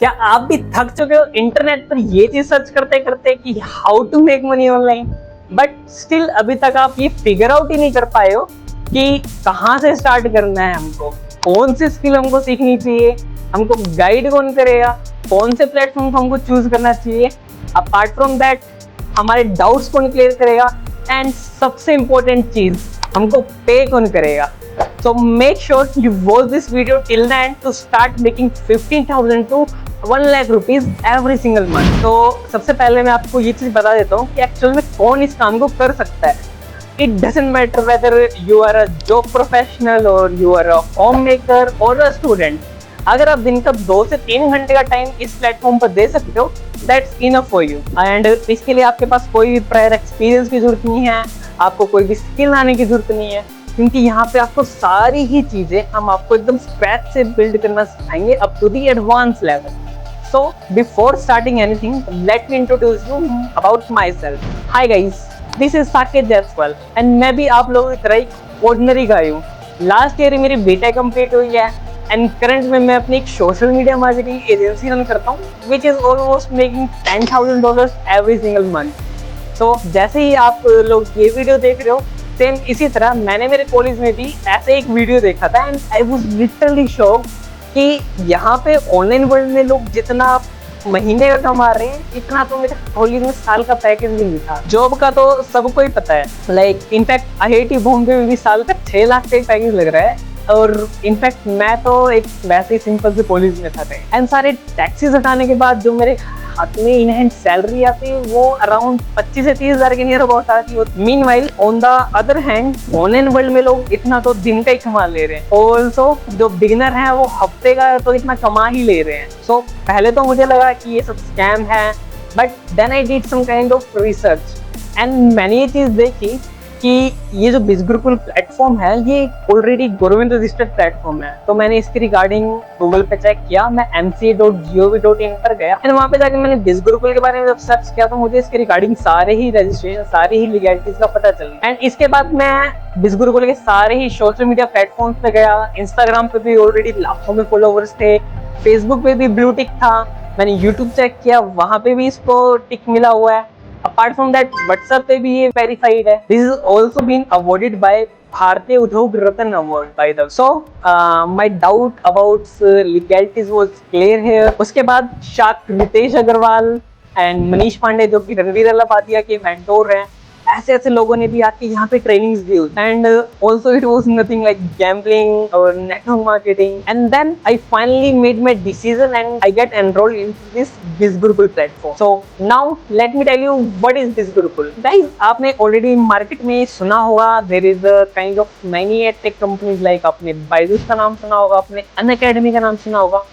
क्या आप भी थक चुके हो इंटरनेट पर ये चीज सर्च करते करते कि how to make money online, but still अभी तक आप ये फिगर आउट ही नहीं कर पाए हो कि कहाँ से स्टार्ट करना है, हमको कौन सी स्किल हमको सीखनी चाहिए, हमको गाइड कौन करेगा, कौन से प्लेटफॉर्म को हमको चूज करना चाहिए, अपार्ट फ्रॉम दैट हमारे डाउट्स कौन क्लियर करेगा, एंड सबसे इम्पोर्टेंट चीज हमको पे कौन करेगा। So make sure you watch this video till the end to start making 15,000 to 1 lakh rupees every single month। तो सबसे पहले मैं आपको ये चीज बता देता हूँ कि एक्चुअल में कौन इस काम को कर सकता है। It doesn't matter whether you are a job professional or you are a homemaker or a student। अगर आप दिन का 2 से 3 घंटे का टाइम इस प्लेटफॉर्म पर दे सकते हो, that's enough for you। And इसके लिए आपके पास कोई भी प्रायर एक्सपीरियंस की जरूरत नहीं है, आपको कोई भी स्किल आने की जरूरत नहीं है, क्योंकि यहाँ पे आपको सारी ही चीजें हम आपको एकदम स्क्रैच से बिल्ड करना सिखाएंगे up to the advance level. So before starting anything, let me introduce you about myself. Hi guys, this is Saket Jaiswal and मैं भी आप लोगों की तरह एक ऑर्डिनरी गाय हूँ। लास्ट ईयर मेरी बीटेक कंप्लीट हुई है एंड करंट में मैं अपनी एक social media marketing agency run करता हूँ, which is almost making $10,000 every single month. So जैसे ही आप लोग ये वीडियो देख रहे हो, सेम इसी तरह मैंने मेरे कॉलेज में भी ऐसे एक वीडियो देखा था and I was literally shocked कि यहाँ पे ऑनलाइन वर्ल्ड में लोग जितना महीने का कमा रहे हैं, इतना तो मेरे कॉलेज में साल का पैकेज भी नहीं था। जॉब का तो सबको ही पता है, लाइक इनफैक्ट IIT बॉम्बे में भी साल का 6 लाख का पैकेज लग रहा है, और इनफैक्ट मैं तो एक वैसे ही सिंपल से कॉलेज में था। एंड सारे टैक्सेस हटाने के बाद जो मेरे हाथ में इन हैंड सैलरी आती है वो अराउंड 25 से 30 हज़ार के नियर अबाउट आती है। Meanwhile on the other hand online world में लोग इतना तो दिन का ही कमा ले रहे हैं। ऑल्सो जो बिगिनर हैं वो हफ्ते का तो इतना कमा ही ले रहे हैं। सो पहले तो मुझे लगा कि ये सब स्कैम है, but then I did some kind of research and मैंने ये चीज देखी कि ये जो बिजगुरुकुल प्लेटफॉर्म है ये ऑलरेडी गवर्नमेंट रजिस्टर्ड प्लेटफॉर्म है। तो मैंने इसके रिगार्डिंग गूगल पे चेक किया, मैं mca.gov.in पर गया एंड वहाँ पे जाके मैंने बिजगुरुकुल के बारे में जब सर्च किया तो मुझे इसके रिगार्डिंग सारे ही रजिस्ट्रेशन, सारी ही लीगैलिटीज का पता चला। एंड इसके बाद मैं बिजगुरुकुल के सारे ही सोशल मीडिया प्लेटफॉर्म पे गया। इंस्टाग्राम पे भी ऑलरेडी लाखों में फॉलोवर्स थे, फेसबुक पे भी ब्लू टिक था, मैंने यूट्यूब चेक किया, वहाँ पे भी इसको टिक मिला हुआ है। अपार्ट फ्रॉम दैट व्हाट्सएप पे भी ये वेरीफाइड है। This is also been awarded by Bharatiya Udyog Ratna award by the. So my doubt about legalities was clear here. उसके बाद शाक रितेश अग्रवाल एंड मनीष पांडे जो कि रणवीर अल्लापातिया के मेंटोर हैं, ऐसे ऐसे लोगों ने भी आके यहाँ पे ट्रेनिंग्स दी। And also it was nothing like gambling और network marketing. And then I finally made my decision and I get enrolled into this Bizgurukul platform. So now let me tell you what is Bizgurukul. Guys, आपने already market में सुना होगा, there is a kind of many edtech companies, like आपने बायजूस का नाम सुना होगा, आपने अनअकैडमी का नाम सुना होगा।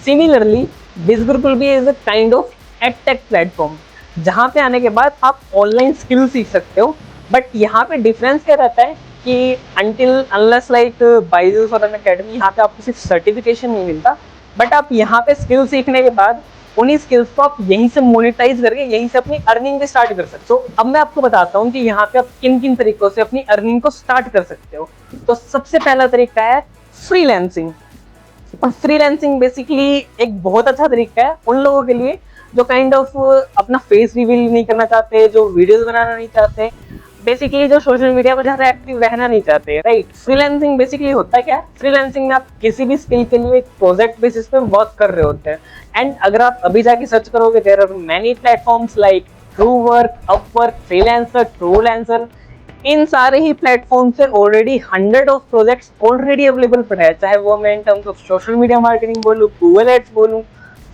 सिमिलरली बिजगुरुकुल भी is a kind of edtech platform, जहाँ पे आने के बाद आप ऑनलाइन स्किल सीख सकते हो। बट यहाँ पे डिफरेंस क्या रहता है कि अनटिल अनलेस लाइक बायजूस और अनअकैडमी, यहाँ पे आपको सिर्फ सर्टिफिकेशन नहीं मिलता, बट आप यहाँ पे स्किल सीखने के बाद उन्हीं स्किल्स को आप यहीं से मोनेटाइज करके यहीं से अपनी अर्निंग भी स्टार्ट कर सकते हो। अब मैं आपको बताता हूँ कि यहाँ पे आप किन किन तरीकों से अपनी अर्निंग को स्टार्ट कर सकते हो। तो सबसे पहला तरीका है फ्रीलांसिंग। और फ्रीलांसिंग बेसिकली एक बहुत अच्छा तरीका है उन लोगों के लिए जो काइंड ऑफ अपना फेस रिवील नहीं करना चाहते, जो वीडियोस बनाना नहीं चाहते, बेसिकली जो सोशल मीडिया पर ज़्यादा एक्टिव रहना नहीं चाहते, राइट। फ्रीलांसिंग बेसिकली होता है क्या? फ्रीलांसिंग में आप किसी भी स्किल के लिए एक प्रोजेक्ट बेसिस पे वर्क कर रहे होते हैं। एंड अगर आप अभी जाके सर्च करोगे, there are many platforms like Truework, Upwork, Freelancer, Truelancer. इन सारे ही प्लेटफॉर्म से already 100 of projects already available पड़े हैं, चाहे वो मैं in terms of social media marketing बोलूँ, गूगल एड्स बोलूँ,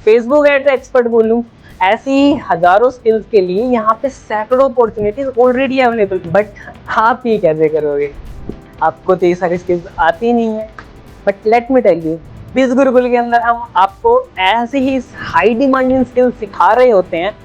फेसबुक एड एक्सपर्ट बोलूँ, ऐसी हजारों स्किल्स के लिए यहाँ पे सैकड़ों अपॉर्चुनिटीज ऑलरेडी अवेलेबल। बट आप ये कैसे करोगे? आपको तो ये सारी स्किल्स आती नहीं है। But let me tell you, Bizgurukul के अंदर हम आपको ऐसे ही हाई डिमांडिंग स्किल्स सिखा रहे होते हैं।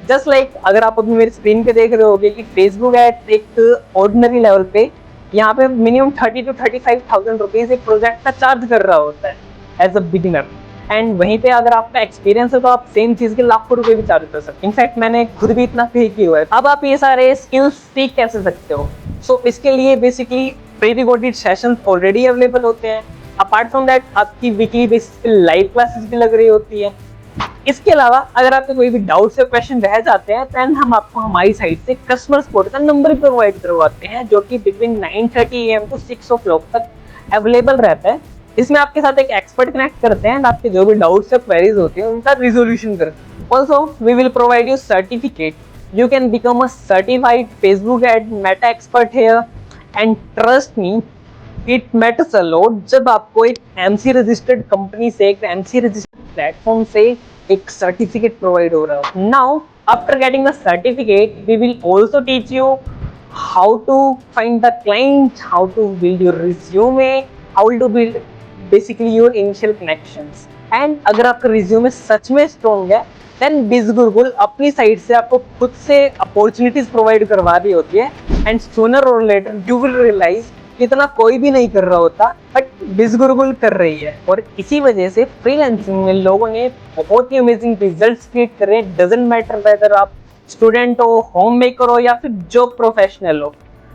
जस्ट लाइक अगर आप अभी मेरी स्क्रीन पे देख रहे होगे कि फेसबुक एड एक ऑर्डिनरी लेवल पे यहाँ पे मिनिमम 30 to 35,000 रुपीज एक प्रोजेक्ट का चार्ज कर रहा होता है एज अ बिगिनर। एंड वहीं पे अगर आपका एक्सपीरियंस है तो आप सेम चीज के लाखों रुपए भी चार्ज कर सकते हैं। इनफैक्ट मैंने खुद भी इतना पे किया है। अब आप ये सारे स्किल्स सीख कैसे सकते हो? सो इसके लिए basically pre recorded sessions already available होते हैं। अपार्ट फ्रॉम दैट आपकी वीकली बेसिस पे लाइव क्लासेस भी लग रही होती है। इसके अलावा अगर आपके कोई भी डाउट्स या क्वेश्चन रह जाते हैं देन हम आपको हमारी साइड से कस्टमर सपोर्ट का नंबर प्रोवाइड करवाते हैं, जो कि बिटवीन 9:30 AM to 6 o'clock तक अवेलेबल रहता है। इसमें आपके साथ एक एक्सपर्ट कनेक्ट करते हैं, आपके जो भी डाउट्स या क्वेरीज होती हैं उनका रिजोल्यूशन करते हैं। Also we will provide you certificate, you can become a certified Facebook ad Meta expert here and trust me it matters a lot जब आपको एक एमसी रजिस्टर्ड कंपनी से, एक एमसी रजिस्टर्ड प्लेटफॉर्म से एक सर्टिफिकेट प्रोवाइड हो रहा हो। Now after getting the certificate we will also teach you how to find the client, how to build your resume, how to build basically your initial connections. And अगर आपका resume सच में strong है then बिजगुरुकुल अपनी side से आपको खुद से opportunities provide करवा रही होती है एंड सूनर और लेटर यू विल रियलाइज इतना कोई भी नहीं कर रहा होता बट बिजगुरुकुल कर रही है। और इसी वजह से फ्रीलांसिंग में लोगों ने बहुत ही अमेजिंग रिजल्ट्स क्रिएट करे। डजंट मैटर वेदर आप स्टूडेंट हो, होम मेकर हो या फिर जॉब प्रोफेशनल हो,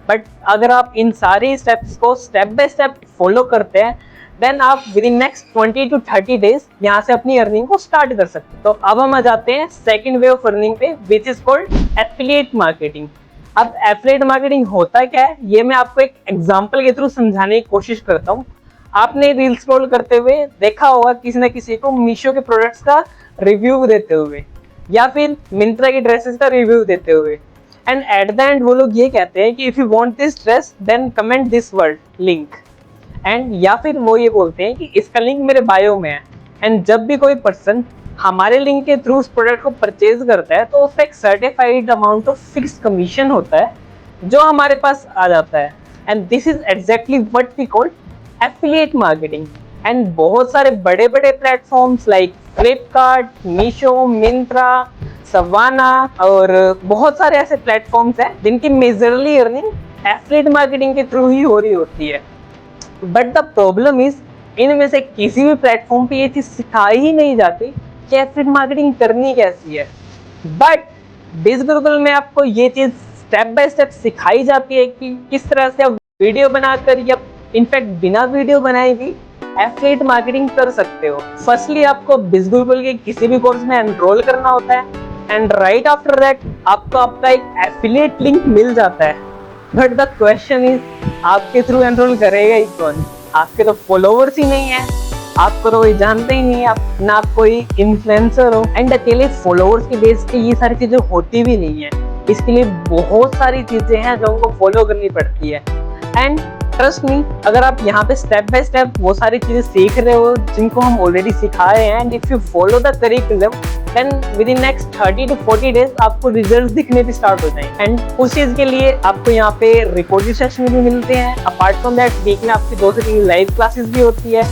बट अगर आप इन सारे स्टेप्स को स्टेप बाय स्टेप फॉलो करते हैं देन आप with in next 20 to 30 days यहाँ से अपनी अर्निंग को स्टार्ट कर सकते हैं। तो अब हम आ जाते हैं सेकंड वे ऑफ अर्निंग पे, which is called affiliate marketing. अब एफिलिएट मार्केटिंग होता क्या है ये मैं आपको एक एग्जांपल के थ्रू समझाने की कोशिश करता हूँ। आपने रील स्क्रॉल करते हुए देखा होगा किसी न किसी को मीशो के प्रोडक्ट्स का रिव्यू देते हुए या फिर मिंत्रा की ड्रेसेस का रिव्यू देते हुए, एंड एट द एंड वो लोग ये कहते हैं कि if you want this dress then comment this word link, and या फिर वो ये बोलते हैं कि इसका लिंक मेरे बायो में है। एंड जब भी कोई पर्सन हमारे लिंक के थ्रू उस प्रोडक्ट को परचेज करता है तो उसका एक certified amount of fix commission होता है जो हमारे पास आ जाता है। And this is exactly what we call affiliate marketing. And बहुत सारे बड़े बड़े platforms like Flipkart, Meesho, Myntra, Savana और बहुत सारे ऐसे प्लेटफॉर्म्स हैं जिनकी मेजरली अर्निंग एफिलिएट मार्केटिंग के थ्रू ही हो रही होती है। बट द प्रॉब्लम इज इनमें से किसी भी प्लेटफॉर्म पे ये चीज सिखाई ही नहीं जाती कि एफिलिएट मार्केटिंग करनी कैसी है। बट बिजगुरुकुल में आपको ये चीज स्टेप बाय स्टेप सिखाई जाती है कि किस तरह से आप वीडियो बनाकर या इनफैक्ट बिना वीडियो बनाए भी एफिलिएट मार्केटिंग कर सकते हो। फर्स्टली आपको बिजगुरुकुल के किसी भी कोर्स में एनरोल करना होता है एंड राइट आफ्टर दैट आपको आपका एक एफिलिएट लिंक मिल जाता है। बट द क्वेश्चन इज आपके थ्रू एनरोल करेगा ही कौन? आपके तो फॉलोवर्स ही नहीं है, आपको तो कोई जानते ही नहीं है, आप ना आप कोई इन्फ्लुएंसर हो। एंड अकेले फॉलोवर्स की बेस पे ये सारी चीजें होती भी नहीं है, इसके लिए बहुत सारी चीजें हैं जो हमको फॉलो करनी पड़ती है। एंड ट्रस्ट मी, अगर आप यहाँ पे स्टेप बाय स्टेप वो सारी चीजें सीख रहे हो जिनको हम ऑलरेडी सिखाए हैं, and if you follow the curriculum then within next 30 to 40 days आपको रिजल्ट दिखने भी स्टार्ट हो जाएंगे। एंड उस चीज के लिए आपको यहाँ पे रिकॉर्डिंग सेशन भी मिलते हैं। अपार्ट फ्रॉम दैट वीक में आपकी 2 से 3 लाइव क्लासेस भी होती है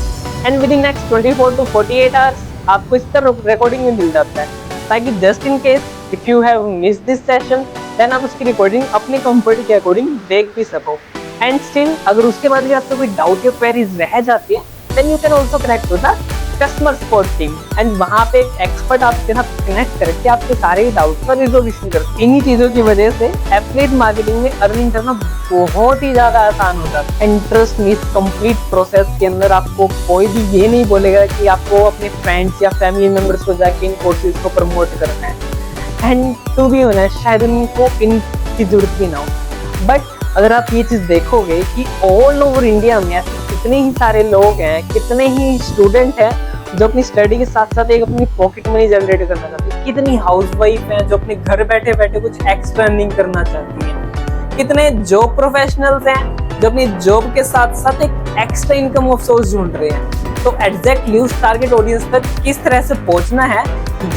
and within next 24 to 48 hours आपको इस तरह रिकॉर्डिंग भी मिल जाता है, ताकि just in case if you have miss this session then आप उसकी रिकॉर्डिंग अपने कंफर्ट के अकॉर्डिंग देख भी सको। एंड स्टिल अगर उसके बाद भी आपको कोई डाउट या क्वेरीज रह जाती है then you can also connect with the customer support team and वहाँ पे एक एक्सपर्ट आपके साथ कनेक्ट करके आपके सारे डाउट्स का रिजोल्यूशन करते हैं। इन्हीं चीजों की वजह से एफिलिएट मार्केटिंग में अर्निंग करना बहुत ही ज्यादा आसान होता है। एंड ट्रस्ट मी, इस कंप्लीट प्रोसेस के अंदर आपको कोई भी ये नहीं बोलेगा कि आपको अपने फ्रेंड्स या फैमिली मेंबर्स को जाके इन कोर्सेज को प्रमोट करना है। एंड टू बी ऑनेस्ट शायद उनको इनकी जरूरत भी ना हो। बट अगर आप ये चीज देखोगे कि ऑल ओवर इंडिया में ऐसे कितने ही सारे लोग हैं, कितने ही स्टूडेंट हैं जो अपनी स्टडी के साथ साथ एक अपनी पॉकेट मनी जनरेट करना चाहते हैं, कितनी हाउसवाइफ हैं जो अपने घर बैठे बैठे कुछ एक्स्ट्रा अर्निंग करना चाहती हैं, कितने जॉब प्रोफेशनल्स हैं जो अपनी जॉब के साथ साथ एक एक्स्ट्रा इनकम ऑफ सोर्स ढूंढ रहे हैं। तो एग्जैक्टली उस टारगेट ऑडियंस तक किस तरह से पहुंचना है,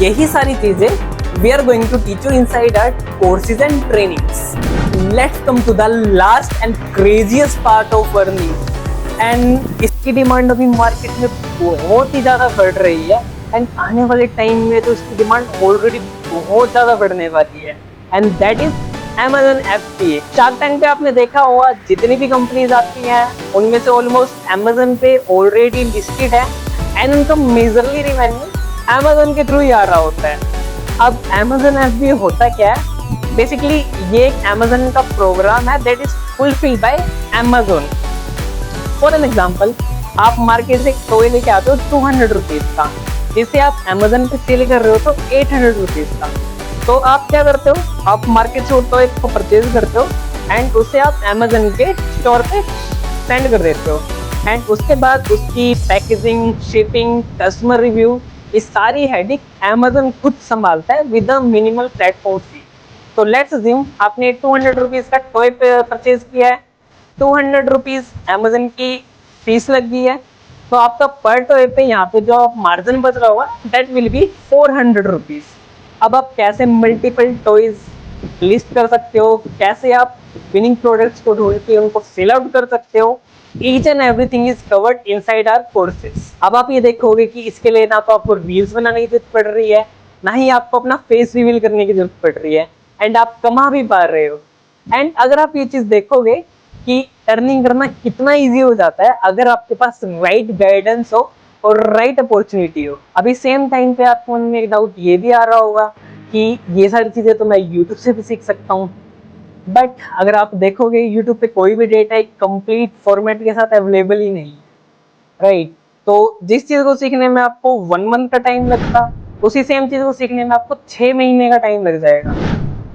यही सारी चीजें we are going to teach you inside our courses and trainings. Let's come to the last and craziest part of earning. And इसकी डिमांड अभी मार्केट में बहुत ही ज़्यादा बढ़ रही है एंड आने वाले टाइम में तो इसकी डिमांड ऑलरेडी बहुत ज़्यादा बढ़ने वाली है and that is Amazon FBA। Shark tank पे आपने देखा होगा जितनी भी कंपनीज आती हैं उनमें से ऑलमोस्ट Amazon पे ऑलरेडी लिस्टेड है एंड उनका मेजरली रेवेन्यू Amazon के थ्रू ही आ रहा होता है। अब Amazon FBA होता क्या है? बेसिकली ये एक Amazon का प्रोग्राम है that is fulfilled by Amazon। For an example, आप मार्केट से एक टॉय लेके आते हो 200 रुपीज का जिसे आप अमेजन पे सेल कर रहे हो तो 800 रुपीज का, तो आप क्या करते हो, आप मार्केट से टॉय को परचेज करते हो एंड उसे आप अमेजन के स्टोर पे सेंड कर देते हो एंड उसके बाद उसकी पैकेजिंग, शिपिंग, कस्टमर रिव्यू, इस सारी हेडिंग अमेजन खुद संभालता है with a minimal platform fee. तो लेट्स अज्यूम आपने 200 रुपीज का टॉय परचेज किया है, 200 रुपीज अमेजन की फीस लग गई है, तो आपका पर टॉय पे यहाँ पे जो मार्जिन बच रहा होगा दैट विल बी 400 रुपीज। अब आप कैसे मल्टीपल टॉयज लिस्ट कर सकते हो, कैसे आप विनिंग प्रोडक्ट्स को ढूंढ के उनको फिल आउट कर सकते हो, each and everything is covered inside our courses. अब आप ये देखोगे कि इसके लिए ना तो आपको रील्स बनाने की जरूरत पड़ रही है, ना ही आपको अपना फेस रिवील करने की जरूरत पड़ रही है एंड आप कमा भी पा रहे हो। एंड अगर आप ये चीज देखोगे कि अर्निंग करना कितना इजी हो जाता है अगर आपके पास राइट गाइडेंस हो और राइट अपॉर्चुनिटी हो। अभी सेम टाइम पे आपको मन में एक डाउट ये भी आ रहा होगा कि ये सारी चीजें तो मैं यूट्यूब से भी सीख सकता हूँ, बट अगर आप देखोगे यूट्यूब पे कोई भी डेटा एक कंप्लीट फॉर्मेट के साथ अवेलेबल ही नहीं, राइट? तो जिस चीज को सीखने में आपको 1 मंथ का टाइम लगता, उसी सेम चीज को सीखने में आपको 6 महीने का टाइम लग जाएगा।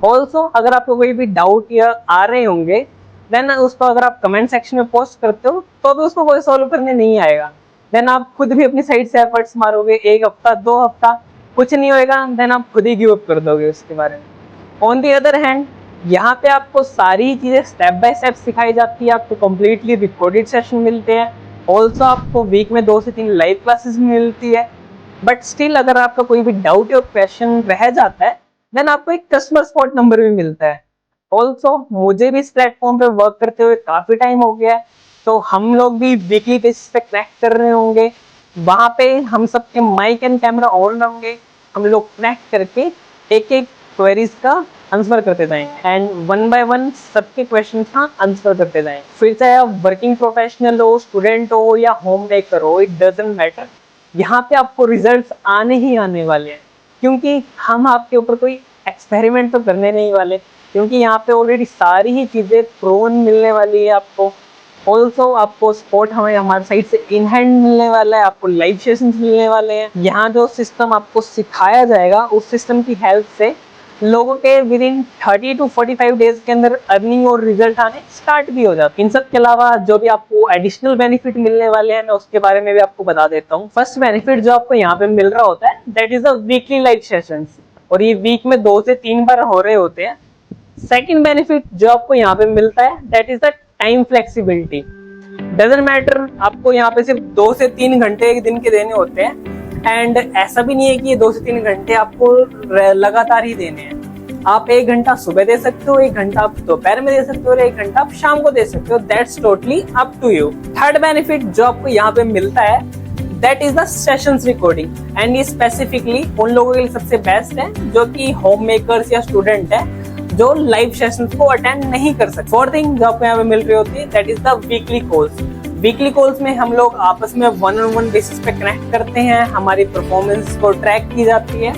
ऑल्सो अगर आपको कोई भी डाउट या आ रहे होंगे देन उसको अगर आप कमेंट सेक्शन में पोस्ट करते हो तो भी उसको कोई सॉल्व करने नहीं आएगा। देन आप खुद भी अपनी साइड से एफर्ट्स मारोगे, 1 हफ्ता 2 हफ्ता कुछ नहीं होएगा, देन आप खुद ही गिव अप कर दोगे उसके बारे में। ऑन दी अदर हैंड यहाँ पे आपको सारी चीजें स्टेप बाय स्टेप सिखाई जाती है, आपको कंप्लीटली रिकॉर्डेड सेशन मिलते हैं, ऑल्सो आपको वीक में 2 से 3 लाइव क्लासेस मिलती है। बट स्टिल अगर आपका कोई भी डाउट या क्वेश्चन रह जाता है देन आपको एक कस्टमर सपोर्ट नंबर भी मिलता है। ऑल्सो मुझे भी इस प्लेटफॉर्म पे वर्क करते हुए काफी टाइम हो गया है, तो हम लोग भी वीकली बेसिस पे कनेक्ट कर रहे होंगे, वहां पे हम सबके माइक एंड कैमरा ऑन होंगे, हम लोग कनेक्ट करके एक एक क्वेरीज का आंसर करते जाएंगे एंड 1 बाय 1 सबके क्वेश्चन का आंसर करते जाएंगे। फिर चाहे आप वर्किंग प्रोफेशनल हो, स्टूडेंट हो या होम मेकर हो, इट डजंट मैटर, यहाँ पे आपको रिजल्ट्स आने ही आने वाले हैं, क्योंकि हम आपके ऊपर कोई एक्सपेरिमेंट तो करने नहीं वाले, क्योंकि यहाँ पे ऑलरेडी सारी ही चीजें प्रोन मिलने वाली है आपको। ऑल्सो आपको सपोर्ट हमें हमारे साइड से इन हैंड मिलने वाला है, आपको लाइव सेशंस मिलने वाले हैं। यहाँ जो सिस्टम आपको सिखाया जाएगा उस सिस्टम की हेल्प से लोगों के विद इन 30 to 45 डेज के अंदर अर्निंग और रिजल्ट आने स्टार्ट भी हो जाते हैं। इन सब के अलावा जो भी आपको एडिशनल बेनिफिट मिलने वाले हैं मैं उसके बारे में भी आपको बता देता हूँ। फर्स्ट बेनिफिट जो आपको यहाँ पे मिल रहा होता है that is the weekly live sessions, और ये वीक में 2 से 3 बार हो रहे होते हैं। सेकेंड बेनिफिट जो आपको यहाँ पे मिलता है that is the time flexibility. Doesn't matter आपको यहाँ पे सिर्फ 2 से 3 घंटे एक दिन के देने होते हैं, एंड ऐसा भी नहीं है कि ये 2 से 3 घंटे आपको लगातार ही देने हैं। आप 1 घंटा सुबह दे सकते हो, 1 घंटा आप दोपहर में दे सकते हो और 1 घंटा आप शाम को दे सकते हो, that's totally up to you. Third benefit जो आपको यहाँ पे मिलता है that is the sessions recording, and ये स्पेसिफिकली उन लोगों के लिए सबसे बेस्ट है जो कि होम मेकर्स या स्टूडेंट है जो लाइव सेशंस को अटेंड नहीं कर सकते। फोर्थ थिंग जो आपको यहाँ पे मिल रही होती है that is the weekly calls. Weekly calls में हम लोग आपस में 1-on-1 बेसिस पे कनेक्ट करते हैं, हमारी परफॉर्मेंस को ट्रैक की जाती है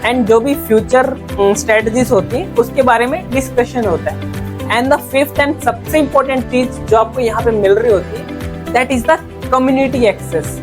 एंड जो भी फ्यूचर स्ट्रेटजीज होती है उसके बारे में डिस्कशन होता है। एंड द फिफ्थ एंड सबसे इंपॉर्टेंट चीज जो आपको यहाँ पे मिल रही होती है that is the community access.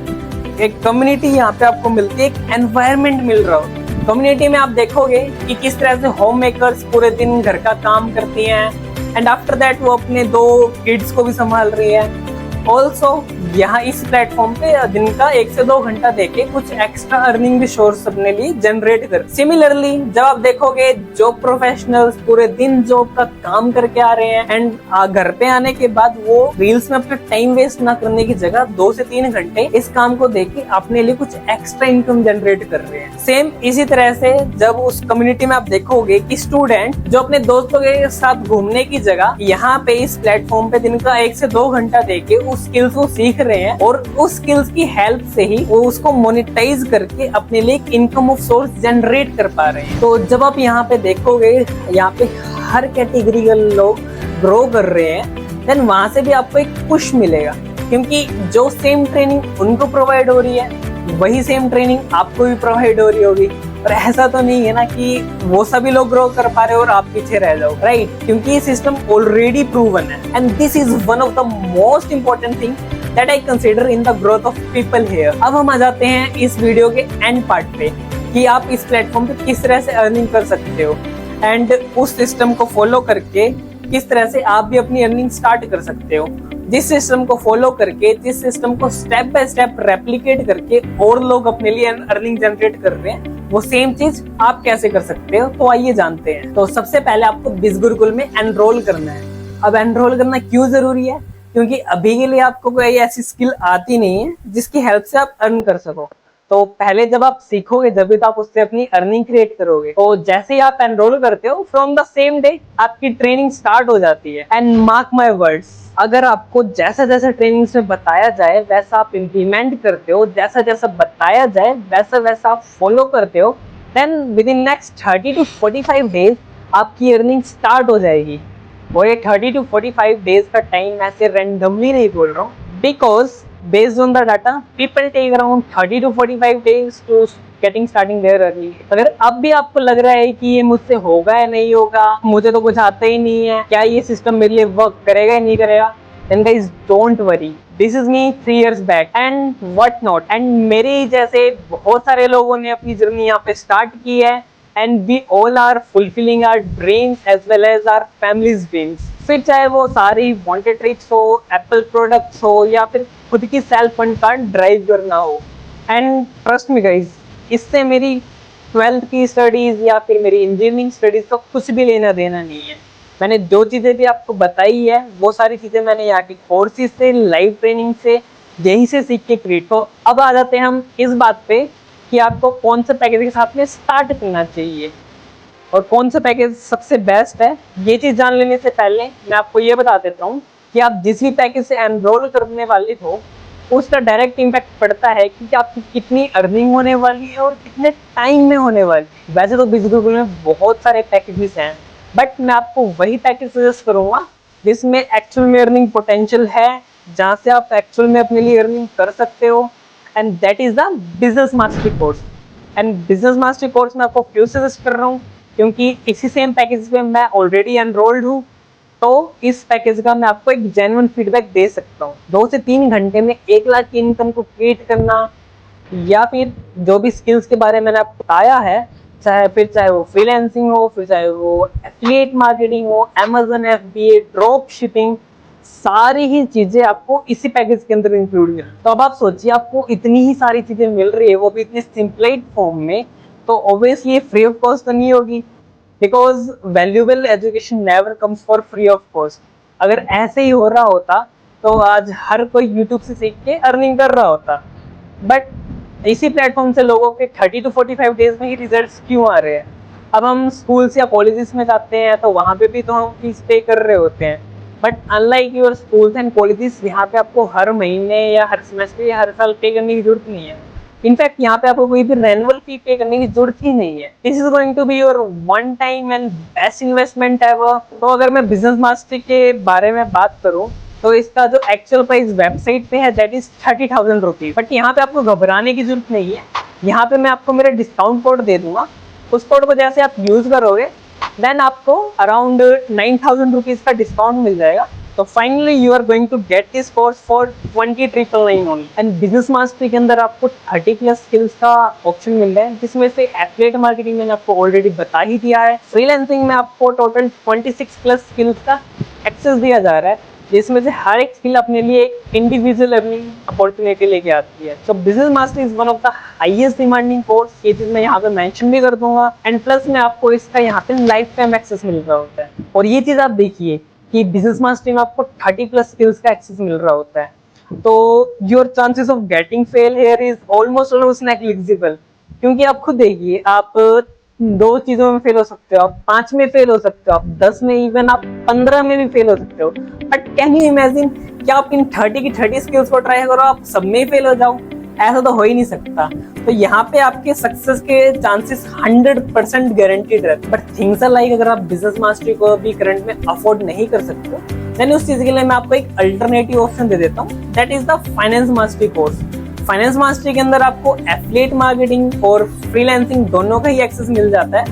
एक कम्युनिटी यहाँ पे आपको मिलती है, एक एनवायरनमेंट मिल रहा हो। कम्युनिटी में आप देखोगे कि किस तरह से होम मेकर्स पूरे दिन घर का काम करती हैं एंड आफ्टर दैट वो अपने 2 किड्स को भी संभाल रही है। ऑल्सो यहाँ इस प्लेटफॉर्म पे दिन का 1 से 2 घंटा देके कुछ एक्स्ट्रा अर्निंग भी सोर्स अपने लिए जनरेट कर। सिमिलरली जब आप देखोगे जॉब प्रोफेशनल्स पूरे दिन जॉब का काम करके आ रहे हैं एंड घर पे आने के बाद वो रील्स में अपना टाइम वेस्ट ना करने की जगह 2 से 3 घंटे इस काम को देके अपने लिए कुछ एक्स्ट्रा इनकम जनरेट कर रहे हैं। सेम इसी तरह से जब उस कम्युनिटी में आप देखोगे कि स्टूडेंट जो अपने दोस्तों के साथ घूमने की जगह यहाँ पे इस प्लेटफॉर्म पे दिन का 1 से 2 घंटा देके उस स्किल्स को सीख रहे हैं और उस स्किल्स की हेल्प से ही वो उसको मोनेटाइज करके अपने लिए इनकम ऑफ सोर्स जनरेट कर पा रहे हैं। तो जब आप यहाँ पे देखोगे यहाँ पे हर कैटेगरी के लोग ग्रो कर रहे हैं देन वहां से भी आपको एक पुश मिलेगा, क्योंकि जो सेम ट्रेनिंग उनको प्रोवाइड हो रही है वही सेम ट्रेनिंग आपको भी प्रोवाइड हो रही होगी। और ऐसा तो नहीं है ना कि वो सभी लोग ग्रो कर पा रहे हो और आप पीछे रह जाओ, राइट? क्योंकि ये सिस्टम ऑलरेडी प्रूवन है and this is one of the most important thing that I consider in the growth of people here. अब हम आ जाते हैं इस वीडियो के एंड पार्ट पे कि आप इस प्लेटफॉर्म पे किस तरह से अर्निंग कर सकते हो एंड उस सिस्टम को फॉलो करके किस तरह से आप भी अपनी अर्निंग स्टार्ट कर सकते हो। जिस सिस्टम को फॉलो करके, जिस सिस्टम को स्टेप बाय स्टेप रेप्लिकेट करके और लोग अपने लिए अर्निंग जनरेट कर रहे हैं, वो सेम चीज आप कैसे कर सकते हो, तो आइए जानते हैं। तो सबसे पहले आपको बिजगुरुकुल में एनरोल करना है। अब एनरोल करना क्यों जरूरी है? क्योंकि अभी के लिए आपको कोई ऐसी स्किल आती नहीं है जिसकी हेल्प से आप अर्न कर सको। तो पहले जब आप सीखोगे जब भी तो आप उससे अपनी अर्निंग क्रिएट करोगे। तो जैसे ही आप एनरोल करते हो, फ्रॉम द सेम डे आपकी ट्रेनिंग स्टार्ट हो जाती है। एंड मार्क माय वर्ड्स, अगर आपको जैसा जैसा ट्रेनिंग्स में बताया जाए वैसा आप इम्प्लीमेंट करते हो, जैसा जैसा बताया जाए वैसा वैसा आप फॉलो करते हो, then within next 30 to 45 days आपकी अर्निंग स्टार्ट हो जाएगी। और ये 30 to 45 डेज का टाइम ऐसे रैंडमली नहीं बोल रहा हूँ, because based on the data people take around 30 to 45 days to getting starting their earning। अगर अब भी आपको लग रहा है कि ये मुझसे होगा या नहीं होगा, मुझे तो कुछ आता ही नहीं है, क्या ये सिस्टम मेरे लिए वर्क करेगा या नहीं करेगा, then guys don't worry, this is me 3 years back and what not। and मेरे ही जैसे बहुत सारे लोगों ने अपनी जर्नी यहाँ पे स्टार्ट की है and we all are fulfilling our dreams as well as our family's dreams। फिर चाहे वो सारी वांटेड ट्रिक्स हो, एप्पल प्रोडक्ट्स हो या फिर खुद की सेल्फ फंड कार्ड ड्राइव करना हो। एंड ट्रस्ट मी गाइस, इससे मेरी 12th की स्टडीज या फिर मेरी इंजीनियरिंग स्टडीज को कुछ भी लेना देना नहीं है। मैंने जो चीज़ें भी आपको बताई है वो सारी चीज़ें मैंने यहाँ की कोर्सेज से, लाइव ट्रेनिंग से, यहीं से सीख के क्रिएट। तो अब आ जाते हैं हम इस बात पे कि आपको कौन से पैकेज के साथ में स्टार्ट करना चाहिए और कौन सा पैकेज सबसे बेस्ट है। ये चीज़ जान लेने से पहले मैं आपको ये बता देता हूँ कि आप जिस भी पैकेज से एनरोल करने वाले हो उसका डायरेक्ट इम्पैक्ट पड़ता है कि आपकी कितनी अर्निंग होने वाली है और कितने टाइम में होने वाली है। वैसे तो बिजगुरुकुल में बहुत सारे पैकेजेस हैं, बट मैं आपको वही पैकेज सजेस्ट करूँगा जिसमें एक्चुअल में अर्निंग पोटेंशियल है, जहाँ से आप एक्चुअल में अपने लिए अर्निंग कर सकते हो, and that is the business mastery course. And business mastery course में आपको क्यों सजेस्ट कर रहा हूँ, क्योंकि इसी सेम पैकेज में मैं ऑलरेडी एनरोल्ड हूँ। तो इस पैकेज का मैं आपको एक जेन्युइन फीडबैक दे सकता हूँ। 2 से 3 घंटे में 1 लाख की इनकम को क्रिएट करना, या फिर जो भी स्किल्स के बारे में मैंने आपको बताया है, चाहे वो फ्रीलांसिंग हो, फिर चाहे वो एफिलिएट मार्केटिंग हो, Amazon FBA, ड्रॉप शिपिंग, सारी ही चीजें आपको इसी पैकेज के अंदर इंक्लूड मिल। तो अब आप सोचिए, आपको इतनी ही सारी चीजें मिल रही है, वो भी इतनी सिंपलाइड फॉर्म में, तो ऑब्वियसली फ्री ऑफ कॉस्ट तो नहीं होगी, because valuable education never comes for free of cost. अगर ऐसे ही हो रहा होता तो आज हर कोई यूट्यूब से सीख के अर्निंग कर रहा होता, बट इसी प्लेटफॉर्म से लोगों के 30 to 45 डेज में ही रिजल्ट्स क्यों आ रहे हैं। अब हम स्कूल्स या कॉलेजेस में जाते हैं तो वहाँ पे भी तो हम फीस पे कर रहे होते हैं, but unlike your schools and colleges, यहाँ पे आपको हर महीने या हर सेमेस्टर या हर साल पे करने की जरूरत नहीं है। इनफैक्ट यहाँ पे आपको कोई भी रेनुअल फी पे करने की जरूरत ही नहीं है। This is going to be your one time and best investment ever. तो अगर मैं बिजनेस मास्टरी के बारे में बात करूँ तो इसका जो एक्चुअल प्राइस वेबसाइट पे है दैट इज 30,000 रुपीज। बट यहाँ पे आपको घबराने की जरूरत नहीं है। यहाँ पे मैं आपको मेरा डिस्काउंट कोड दे दूंगा, उस कोड को जैसे आप यूज करोगे देन आपको अराउंड 9,000 रुपीज का डिस्काउंट मिल जाएगा। तो finally you are going to get this course for 20,999 only. And business mastery के अंदर आपको 30+ स्किल्स का ऑप्शन मिल रहा है, जिसमें से एफिलिएट मार्केटिंग मैंने आपको ऑलरेडी बता ही दिया है। फ्रीलांसिंग में आपको टोटल 26+ स्किल्स का एक्सेस दिया जा रहा है, जिसमें से हर एक स्किल अपने लिए एक इंडिविजुअल अर्निंग अपॉर्चुनिटी लेके आती है। तो business mastery is one of the highest demanding course, ये चीज मैं यहाँ पे मेंशन भी कर दूंगा। एंड प्लस में आपको इसका यहाँ पे लाइफ टाइम एक्सेस मिल रहा होता है। और ये चीज आप देखिए कि बिजनेस मास्टरी में आपको 30+ स्किल्स का एक्सेस मिल रहा होता है, तो your chances of getting fail here is almost negligible. क्योंकि आप खुद देखिए, आप 2 चीजों में फेल हो सकते हो, आप 5 में फेल हो सकते हो, आप 10 में, इवन आप 15 में भी फेल हो सकते हो। बट कैन यू इमेजिन कि आप इन 30 की 30 स्किल्स को ट्राई करो, आप सब में फेल हो जाओ? ऐसा तो हो ही नहीं सकता। तो यहाँ पे आपके सक्सेस के चांसेस 100% गारंटीड रहते हैं। बट थिंग्स आर लाइक, अगर आप बिजनेस मास्टरी को भी करंट में अफोर्ड नहीं कर सकते देन उस चीज के लिए मैं आपको एक अल्टरनेटिव ऑप्शन दे देता हूँ, that is the finance mastery course. Finance mastery के अंदर आपको एफिलिएट मार्केटिंग और फ्रीलांसिंग दोनों का ही एक्सेस मिल जाता है,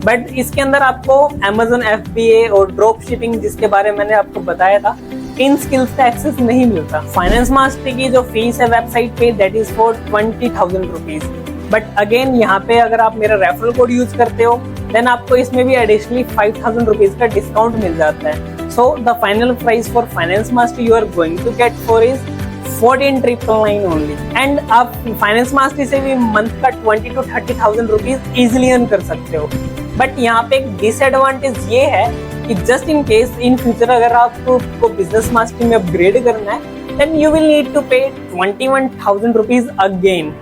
बट इसके अंदर आपको Amazon FBA और ड्रॉप शिपिंग, जिसके बारे में मैंने आपको बताया था, इन स्किल्स का एक्सेस नहीं मिलता। फाइनेंस मास्टरी की जो फीस है वेबसाइट पे that is for 20,000 rupees. But again यहाँ पे अगर आप मेरा रेफरल कोड यूज करते हो देन आपको इसमें भी एडिशनली 5,000 रुपीज का डिस्काउंट मिल जाता है। So the final price for finance mastery you are going to get for is 14,999 only. And आप फाइनेंस मास्टरी से भी मंथ का 20,000 to 30,000 रुपीज इजिली अर्न कर सकते हो। बट यहाँ पे एक डिसएडवांटेज ये है कि just in case in future अगर आपको बिजनेस मास्टरी में अपग्रेड करना है then you will need to pay 21,000 rupees again.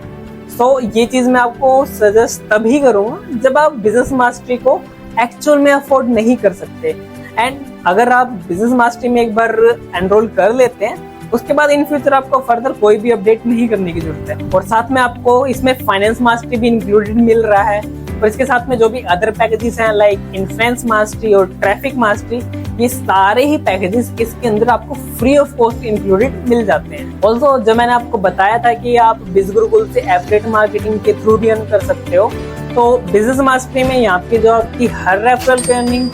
सो ये चीज मैं आपको सजेस्ट तभी करूंगा जब आप बिजनेस मास्टरी को एक्चुअल में अफोर्ड नहीं कर सकते। एंड अगर आप बिजनेस मास्टरी में एक बार एनरोल कर लेते हैं उसके बाद इन फ्यूचर आपको फर्दर कोई भी अपडेट नहीं करने की जरूरत है। और साथ में आपको इसमें फाइनेंस मास्टरी भी इंक्लूडेड मिल रहा है और इसके साथ में जो भी अदर पैकेजेस हैं लाइक इन्फ्लुएंस मास्टरी और ट्रैफिक मास्टरी, ये सारे ही पैकेजेस इसके अंदर आपको फ्री ऑफ कॉस्ट इंक्लूडेड मिल जाते हैं। ऑल्सो जो मैंने आपको बताया था कि आप बिजगुरुकुल से एफिलिएट मार्केटिंग के थ्रू भी अर्न कर सकते हो, तो बिजनेस मास्टरी में यहाँ पे जो आपकी हर रेफरल पे अर्निंग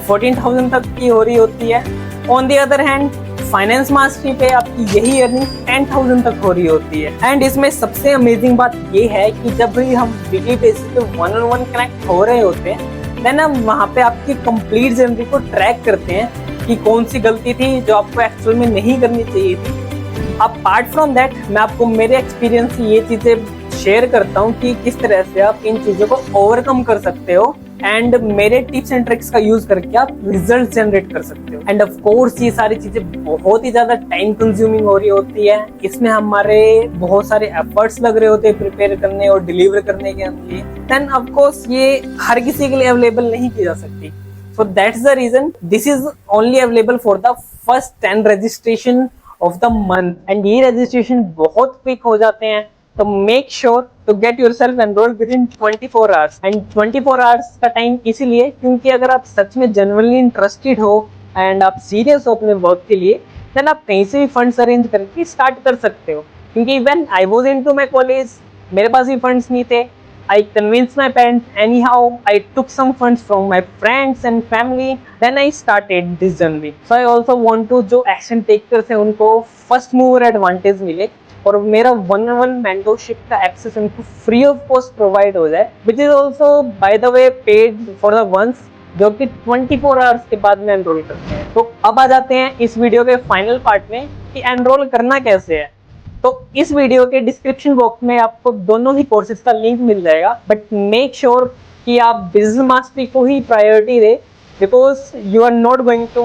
14,000 तक की हो रही होती है। On the other hand finance mastery पे आपकी यही अर्निंग 10,000 तक हो रही होती है। एंड इसमें सबसे अमेजिंग बात ये है कि जब भी हम वीकली बेसिस पे 1-on-1 कनेक्ट हो रहे होते हैं देन हम वहाँ पे आपकी कंप्लीट जर्नी को ट्रैक करते हैं कि कौन सी गलती थी जो आपको एक्चुअल में नहीं करनी चाहिए थी। अपार्ट फ्रॉम दैट मैं आपको मेरे एक्सपीरियंस से ये चीजें शेयर करता हूँ कि किस तरह से आप इन चीजों को ओवरकम कर सकते हो एंड मेरे टिप्स एंड ट्रिक्स का यूज करके आप रिजल्ट जनरेट कर सकते हो। एंड ऑफ कोर्स ये सारी चीजें बहुत ही ज्यादा टाइम कंज्यूमिंग हो रही होती है, इसमें हमारे बहुत सारे एफर्ट्स लग रहे होते हैं प्रिपेयर करने और डिलीवर करने के लिए। देन ऑफ कोर्स ये हर किसी के लिए अवेलेबल नहीं की जा सकती। So that's the reason this is only available for the first 10 registration of the month. And ये रजिस्ट्रेशन बहुत क्विक हो जाते हैं, तो make sure to get yourself enrolled within 24 hours. And 24 hours का टाइम इसीलिए क्योंकि अगर आप सच में जेन्युइनली इंटरेस्टेड हो एंड आप सीरियस हो अपने वर्क के लिए देन आप कहीं से भी फंड्स अरेंज करके स्टार्ट कर सकते हो। क्योंकि when I was into my college मेरे पास भी फंड्स नहीं थे। I convinced my parents anyhow. I took some funds from my friends and family. Then I started this journey. So I also want to जो action takers हैं उनको first mover advantage मिले और मेरा 1-on-1 mentorship का access उनको free of cost provide हो जाए, which is also by the way paid for the ones जो कि 24 hours के बाद में एनरोल करते हैं। तो अब आ जाते हैं इस वीडियो के फाइनल पार्ट में कि एनरोल करना कैसे है। तो इस वीडियो के डिस्क्रिप्शन बॉक्स में आपको दोनों ही कोर्सेज का लिंक मिल जाएगा, बट मेक श्योर कि आप बिजनेस मास्टरी को ही प्रायोरिटी दे because you are not going to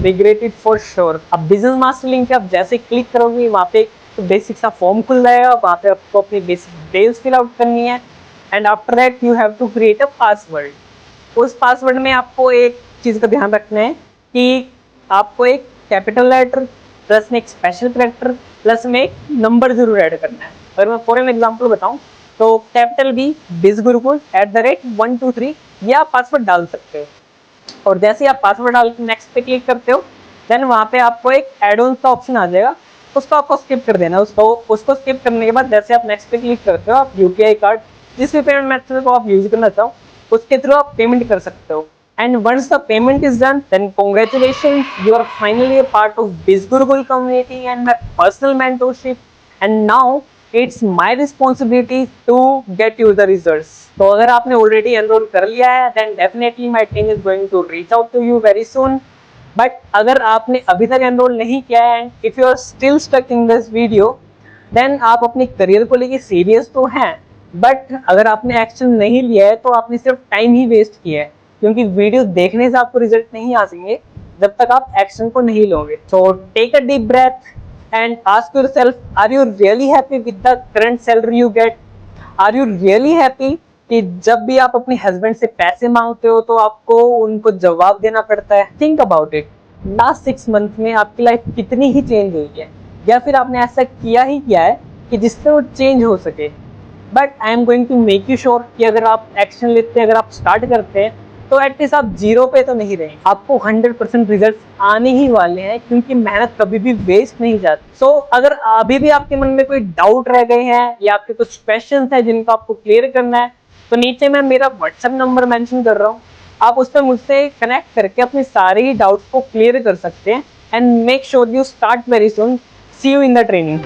regret it for sure. अब बिजनेस मास्टरी लिंक पे आप जैसे क्लिक करोगे वहाँ पे बेसिक सा फॉर्म खुल जाएगा, वहाँ पे आपको अपनी बेसिक डिटेल्स फिल आउट करनी है and after that you have to create a password. उस पासवर्ड में आपको एक चीज़ का ध्यान रखना है कि आपको एक कैपिटल लेटर प्लस में एक स्पेशल कैरेक्टर प्लस में एक नंबर जरूर ऐड करना है। अगर मैं फॉर एन एग्जाम्पल बताऊं तो कैपिटल बी बिजगुरुकुल @123 ये आप पासवर्ड डाल सकते हो और जैसे ही आप पासवर्ड डाल के नेक्स्ट पे क्लिक करते हो देन वहाँ पे आपको एक एड ऑन का ऑप्शन आ जाएगा, उसको आपको स्किप कर देना। उसको स्किप करने के बाद जैसे आप नेक्स्ट पे क्लिक करते हो आप यूपीआई कार्ड जिस भी पेमेंट मेथड को आप यूज करना चाहो उसके थ्रू आप पेमेंट कर सकते हो। And once the payment is done, then congratulations, you are finally a part of BizGurukul community and my personal mentorship. And now it's my responsibility to get you the results. तो अगर आपने already enroll कर लिया है, then definitely my team is going to reach out to you very soon. But अगर आपने अभी तक enroll नहीं किया है, if you are still stuck in this video, then आप अपने करियर को लेके सीरियस तो हैं, बट अगर आपने एक्शन नहीं लिया है तो आपने सिर्फ टाइम ही वेस्ट किया है, क्योंकि वीडियो देखने से आपको रिजल्ट नहीं आ सकेंगे जब तक आप एक्शन को नहीं लोगे। So take a deep breath and ask yourself, are you really happy with the current salary you get? Are you really happy कि जब भी आप अपने हस्बैंड से पैसे मांगते हो तो आपको उनको जवाब देना पड़ता है? Think about it, last 6 month में आपकी लाइफ कितनी ही चेंज हुई है, या फिर आपने ऐसा किया ही किया है कि जिससे वो चेंज हो सके। But I am going to make you sure कि अगर आप एक्शन लेते हैं, अगर आप स्टार्ट करते हैं तो एटलीस्ट आप 0 पे तो नहीं रहेंगे, आपको 100% रिजल्ट आने ही वाले हैं, क्योंकि मेहनत कभी भी वेस्ट नहीं जाती। सो अगर अभी भी आपके मन में कोई डाउट रह गए हैं या आपके कुछ क्वेश्चंस हैं जिनको आपको क्लियर करना है तो नीचे मैं मेरा व्हाट्सएप नंबर मेंशन कर रहा हूँ, आप उस पर मुझसे कनेक्ट करके अपने सारे ही डाउट्स को क्लियर कर सकते हैं and make sure you start very soon. See you in the training.